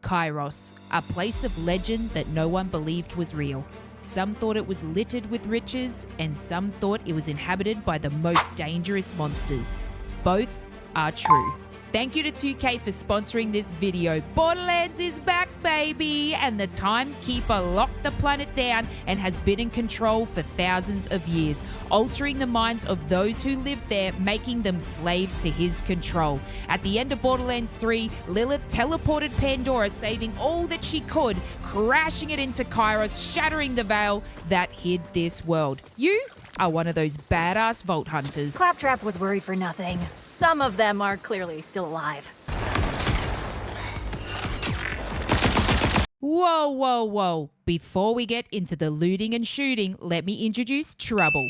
Kairos, a place of legend that no one believed was real. Some thought it was littered with riches, and some thought it was inhabited by the most dangerous monsters. Both are true. Thank you to 2K for sponsoring this video. Borderlands is back, baby! And the Timekeeper locked the planet down and has been in control for thousands of years, altering the minds of those who lived there, making them slaves to his control. At the end of Borderlands 3, Lilith teleported Pandora, saving all that she could, crashing it into Kairos, shattering the veil that hid this world. You are one of those badass vault hunters. Claptrap was worried for nothing. Some of them are clearly still alive. Whoa, whoa, whoa. Before we get into the looting and shooting, let me introduce Trouble.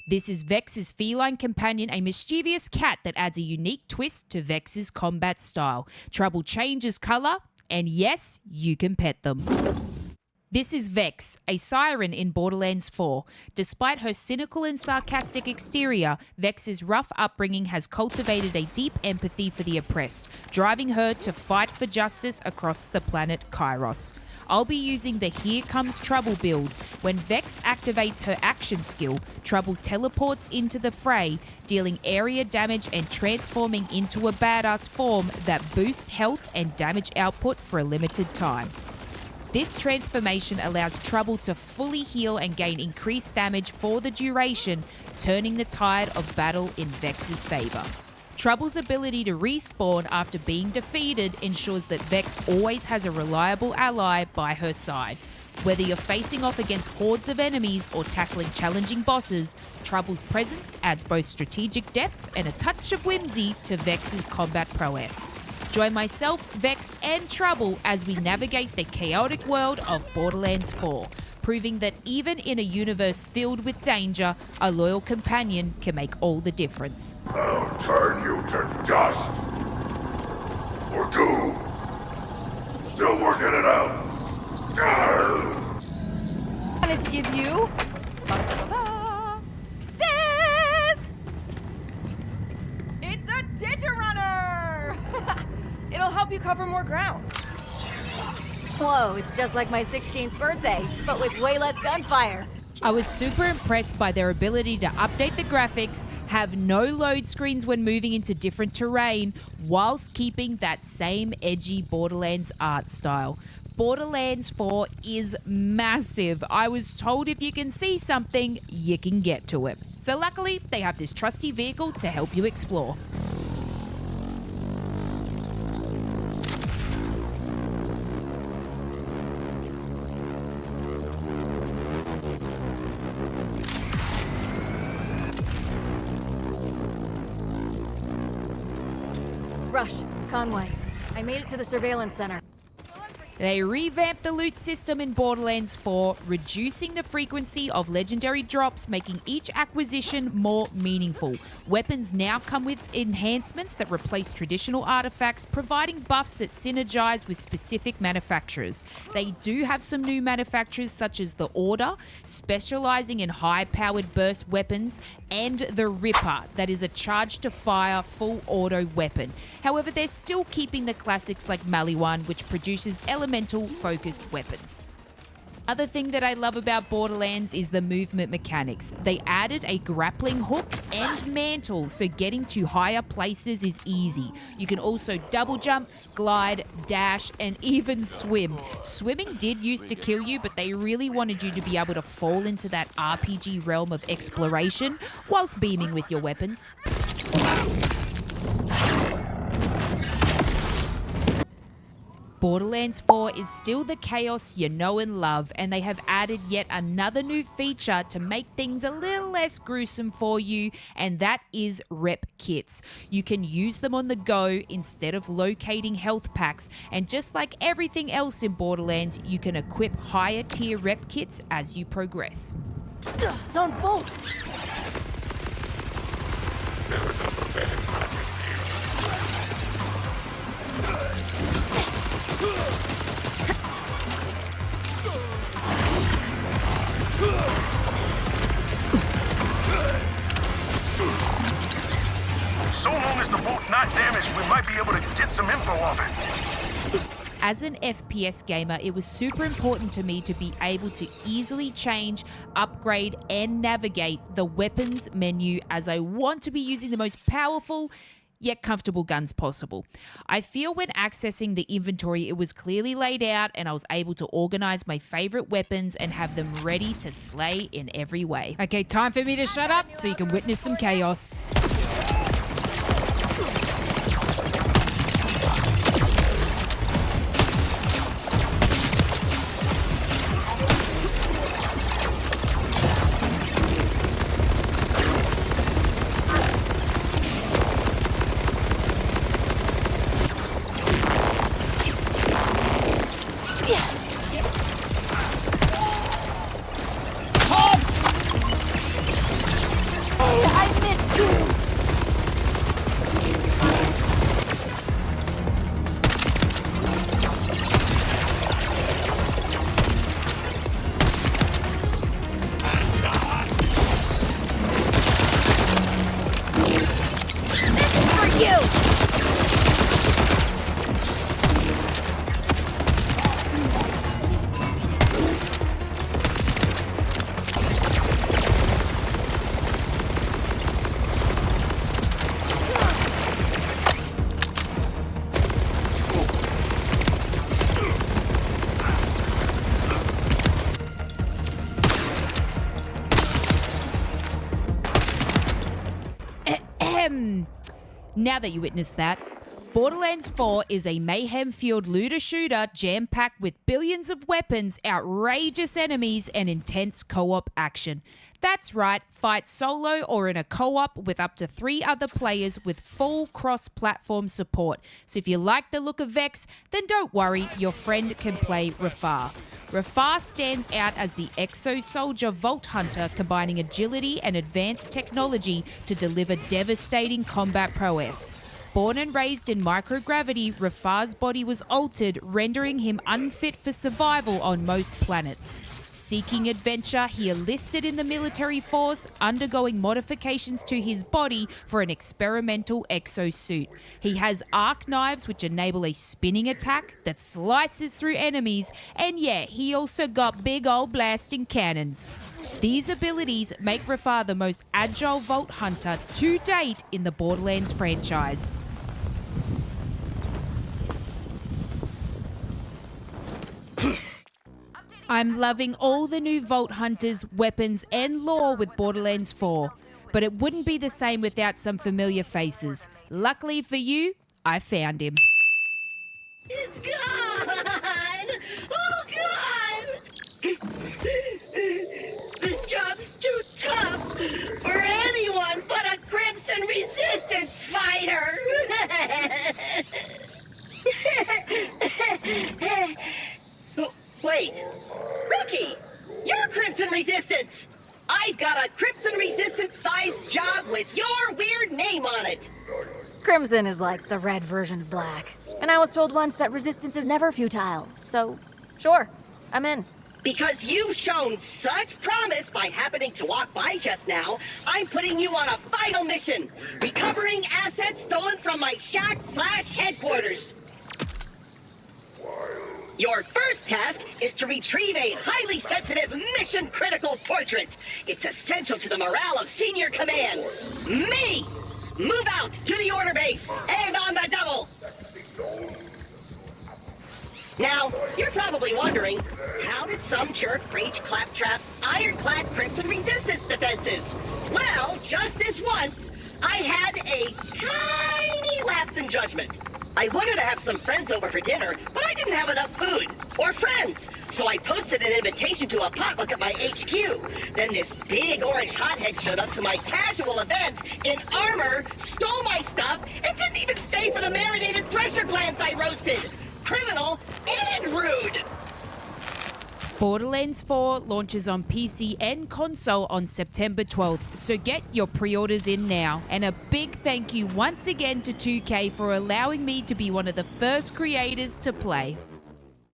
This is Vex's feline companion, a mischievous cat that adds a unique twist to Vex's combat style. Trouble changes color, and yes, you can pet them. This is Vex, a siren in Borderlands 4. Despite her cynical and sarcastic exterior, Vex's rough upbringing has cultivated a deep empathy for the oppressed, driving her to fight for justice across the planet Kairos. I'll be using the Here Comes Trouble build. When Vex activates her action skill, Trouble teleports into the fray, dealing area damage and transforming into a badass form that boosts health and damage output for a limited time. This transformation allows Trouble to fully heal and gain increased damage for the duration, turning the tide of battle in Vex's favor. Trouble's ability to respawn after being defeated ensures that Vex always has a reliable ally by her side. Whether you're facing off against hordes of enemies or tackling challenging bosses, Trouble's presence adds both strategic depth and a touch of whimsy to Vex's combat prowess. Join myself, Vex, and Trouble as we navigate the chaotic world of Borderlands 4, proving that even in a universe filled with danger, a loyal companion can make all the difference. I'll turn you to dust! Or goo! Still working it out! Wanted to give you this! It's a Digiturunner! It'll help you cover more ground. Whoa, it's just like my 16th birthday, but with way less gunfire. I was super impressed by their ability to update the graphics, have no load screens when moving into different terrain, whilst keeping that same edgy Borderlands art style. Borderlands 4 is massive. I was told if you can see something, you can get to it. So luckily, they have this trusty vehicle to help you explore. Rush, Conway. I made it to the surveillance center. They revamped the loot system in Borderlands 4, reducing the frequency of legendary drops, making each acquisition more meaningful. Weapons now come with enhancements that replace traditional artifacts, providing buffs that synergize with specific manufacturers. They do have some new manufacturers such as the Order, specializing in high-powered burst weapons, and the Ripper, that is a charge-to-fire full auto weapon. However, they're still keeping the classics like Maliwan, which produces elemental focused weapons. Other thing that I love about Borderlands is the movement mechanics. They added a grappling hook and mantle, so getting to higher places is easy. You can also double jump, glide, dash, and even swim. Swimming did used to kill you, but they really wanted you to be able to fall into that RPG realm of exploration whilst beaming with your weapons. Borderlands 4 is still the chaos you know and love, and they have added yet another new feature to make things a little less gruesome for you, and that is rep kits. You can use them on the go instead of locating health packs, and just like everything else in Borderlands, you can equip higher tier rep kits as you progress. Zone bolt! So long as the boat's not damaged, we might be able to get some info off it. As an FPS gamer, it was super important to me to be able to easily change, upgrade, and navigate the weapons menu, as I want to be using the most powerful yet comfortable guns possible. I feel when accessing the inventory, it was clearly laid out and I was able to organize my favorite weapons and have them ready to slay in every way. Okay, time for me to shut up so you can witness some chaos. Now that you witnessed that, Borderlands 4 is a mayhem-fueled looter-shooter jam-packed with billions of weapons, outrageous enemies, and intense co-op action. That's right, fight solo or in a co-op with up to 3 other players with full cross-platform support. So if you like the look of VEX, then don't worry, your friend can play RAFA. RAFA stands out as the exo-soldier Vault Hunter, combining agility and advanced technology to deliver devastating combat prowess. Born and raised in microgravity, RAFA's body was altered, rendering him unfit for survival on most planets. Seeking adventure, he enlisted in the military force, undergoing modifications to his body for an experimental exosuit. He has arc knives which enable a spinning attack that slices through enemies, and yeah, he also got big old blasting cannons. These abilities make RAFA the most agile Vault Hunter to date in the Borderlands franchise. I'm loving all the new Vault Hunters, weapons, and lore with Borderlands 4, but it wouldn't be the same without some familiar faces. Luckily for you, I found him. It's gone! Oh, God! This job's too tough for anyone but a Crimson Resistance fighter! Wait, Rookie! You're Crimson Resistance! I've got a Crimson Resistance-sized job with your weird name on it! Crimson is like the red version of black. And I was told once that resistance is never futile. So, sure, I'm in. Because you've shown such promise by happening to walk by just now, I'm putting you on a vital mission. Recovering assets stolen from my shack/headquarters. Your first task is to retrieve a highly sensitive, mission-critical portrait. It's essential to the morale of Senior Command. Me! Move out to the order base, and on the double! Now, you're probably wondering, how did some jerk breach Claptrap's ironclad Crimson Resistance defenses? Well, just this once, I had a tiny lapse in judgment. I wanted to have some friends over for dinner, but I didn't have enough food, or friends, so I posted an invitation to a potluck at my HQ. Then this big orange hothead showed up to my casual event in armor, stole my stuff, and didn't even stay for the marinated thresher glands I roasted. Criminal and rude! Borderlands 4 launches on PC and console on September 12th, so get your pre-orders in now. And a big thank you once again to 2K for allowing me to be one of the first creators to play.